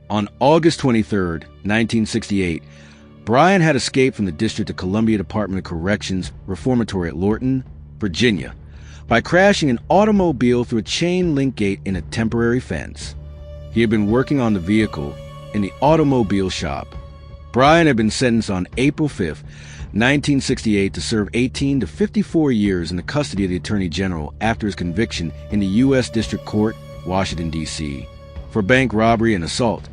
On August 23, 1968, Bryant had escaped from the District of Columbia Department of Corrections Reformatory at Lorton, Virginia, by crashing an automobile through a chain link gate in a temporary fence. He had been working on the vehicle in the automobile shop. Bryant had been sentenced on April 5, 1968 to serve 18 to 54 years in the custody of the Attorney General after his conviction in the U.S. District Court, Washington, D.C., for bank robbery and assault.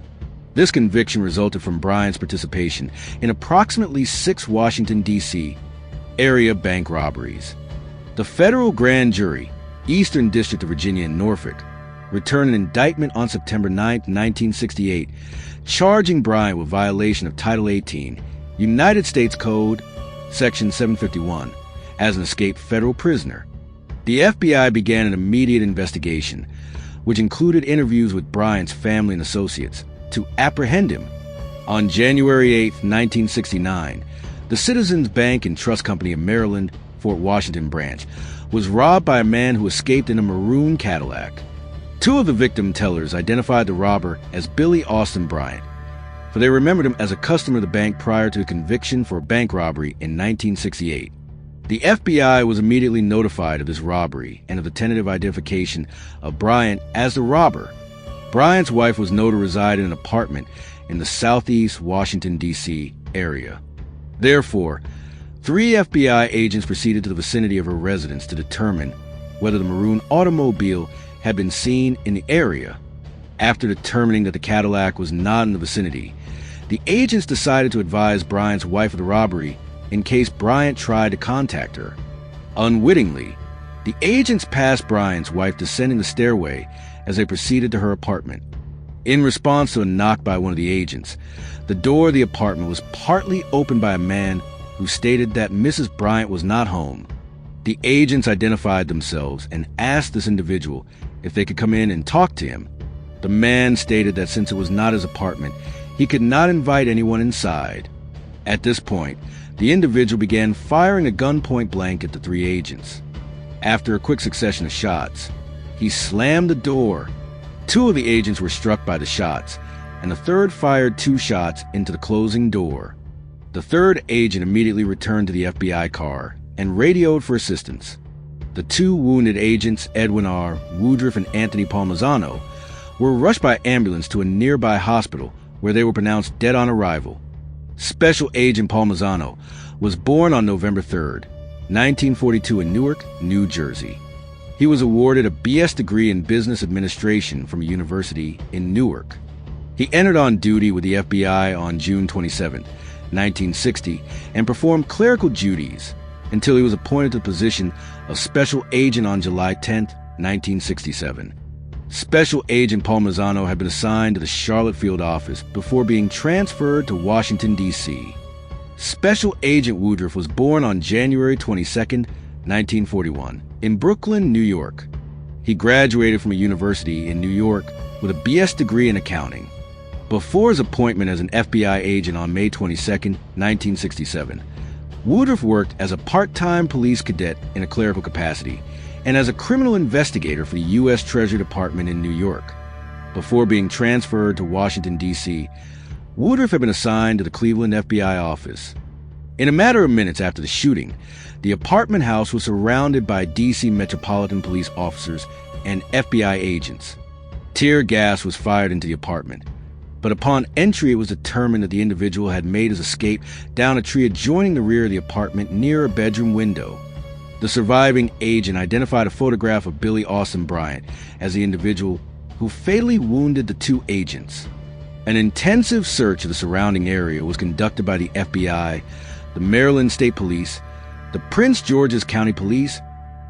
This conviction resulted from Bryant's participation in approximately 6 Washington, D.C. area bank robberies. The federal grand jury, Eastern District of Virginia in Norfolk, returned an indictment on September 9, 1968, charging Bryant with violation of Title 18, United States Code, Section 751, as an escaped federal prisoner. The FBI began an immediate investigation, which included interviews with Bryant's family and associates, to apprehend him. On January 8, 1969, the Citizens Bank and Trust Company of Maryland, Fort Washington branch, was robbed by a man who escaped in a maroon Cadillac. 2 of the victim tellers identified the robber as Billy Austin Bryant, for they remembered him as a customer of the bank prior to a conviction for a bank robbery in 1968. The FBI was immediately notified of this robbery and of the tentative identification of Bryant as the robber. Bryant's wife was known to reside in an apartment in the southeast Washington, D.C. area. Therefore, 3 FBI agents proceeded to the vicinity of her residence to determine whether the maroon automobile had been seen in the area. After determining that the Cadillac was not in the vicinity, the agents decided to advise Bryant's wife of the robbery in case Bryant tried to contact her. Unwittingly, the agents passed Bryant's wife descending the stairway as they proceeded to her apartment. In response to a knock by one of the agents, the door of the apartment was partly opened by a man who stated that Mrs. Bryant was not home. The agents identified themselves and asked this individual if they could come in and talk to him. The man stated that since it was not his apartment, he could not invite anyone inside. At this point, the individual began firing a gun point blank at the 3 agents. After a quick succession of shots, he slammed the door. 2 of the agents were struck by the shots, and the third fired 2 shots into the closing door. The third agent immediately returned to the FBI car and radioed for assistance. The 2 wounded agents, Edwin R. Woodruff and Anthony Palmisano, were rushed by ambulance to a nearby hospital where they were pronounced dead on arrival. Special Agent Palmisano was born on November 3, 1942 in Newark, New Jersey. He was awarded a B.S. degree in business administration from a university in Newark. He entered on duty with the FBI on June 27, 1960, and performed clerical duties until he was appointed to the position of Special Agent on July 10, 1967. Special Agent Palmisano had been assigned to the Charlotte field office before being transferred to Washington, D.C. Special Agent Woodruff was born on January 22, 1941, in Brooklyn, New York. He graduated from a university in New York with a B.S. degree in accounting. Before his appointment as an FBI agent on May 22, 1967, Woodruff worked as a part-time police cadet in a clerical capacity and as a criminal investigator for the U.S. Treasury Department in New York. Before being transferred to Washington, D.C., Woodruff had been assigned to the Cleveland FBI office. In a matter of minutes after the shooting, the apartment house was surrounded by D.C. Metropolitan Police officers and FBI agents. Tear gas was fired into the apartment, but upon entry it was determined that the individual had made his escape down a tree adjoining the rear of the apartment near a bedroom window. The surviving agent identified a photograph of Billy Austin Bryant as the individual who fatally wounded the 2 agents. An intensive search of the surrounding area was conducted by the FBI, the Maryland State Police, the Prince George's County Police,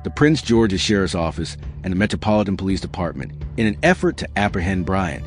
the Prince George's Sheriff's Office, and the Metropolitan Police Department in an effort to apprehend Bryant.